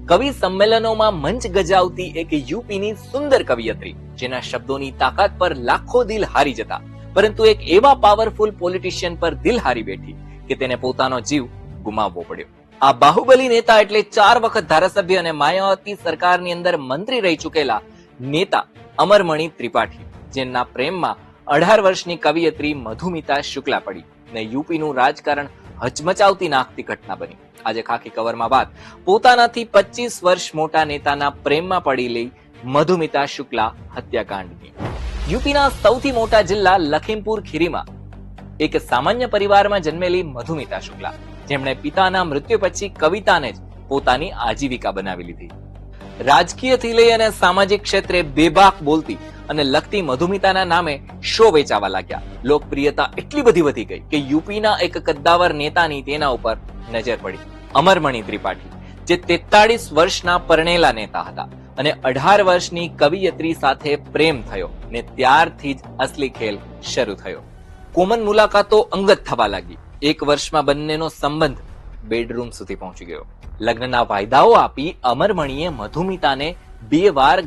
કવિ સંમેલનોમાં મંચ ગજાવતી એક યુપીની સુંદર કવિયત્રી, જેના શબ્દોની તાકાત પર લાખો દિલ હારી જતા, પરંતુ એક એવા પાવરફુલ પોલિટિશિયન પર દિલ હારી બેઠી કે તેને પોતાનો જીવ ગુમાવવો પડ્યો. આ બાહુબલી નેતા એટલે 4 વખત ધારાસભ્ય અને માયાવતી સરકારની અંદર મંત્રી રહી ચૂકેલા નેતા અમરમણિ ત્રિપાઠી, જેમના પ્રેમમાં 18 વર્ષની કવિયત્રી મધુમિતા શુક્લા પડી ને યુપીનું રાજકારણ હચમચાવતી નાખતી ઘટના બની. આજે ખાખી કવરમાં વાત પોતાનાથી 25 વર્ષ મોટા નેતાના પ્રેમમાં પડી લઈ મધુમિતા શુક્લા હત્યાકાંડની. યુપીના સૌથી મોટા જિલ્લા લખીમપુર ખીરીમાં એક સામાન્ય પરિવારમાં જન્મેલી મધુમિતા શુક્લા, જેમણે પિતાના મૃત્યુ પછી કવિતાને જ પોતાની આજીવિકા બનાવી લીધી. રાજકીયથી લઈ અને સામાજિક ક્ષેત્રે બેબાક બોલતી અને લખતી મધુમિતાના નામે શો વેચાવા લાગ્યા. લોકપ્રિયતા એટલી બધી વધી ગઈ કે યુપીના એક કદ્દાવર નેતાની તેના ઉપર નજર પડી. અમરમણિ ત્રિપાઠી, જે 43 વર્ષના પરણેલા નેતા હતા અને 18 વર્ષની કવિયત્રી સાથે પ્રેમ થયો ને ત્યારથી જ અસલી ખેલ શરૂ થયો. કોમન મુલાકાતો અંગત થવા લાગી. 1 વર્ષમાં બંનેનો સંબંધ બેડરૂમ સુધી પહોંચી ગયો. લગ્નના વાયદાઓ આપી અમરમણિએ મધુમિતાને 2 વાર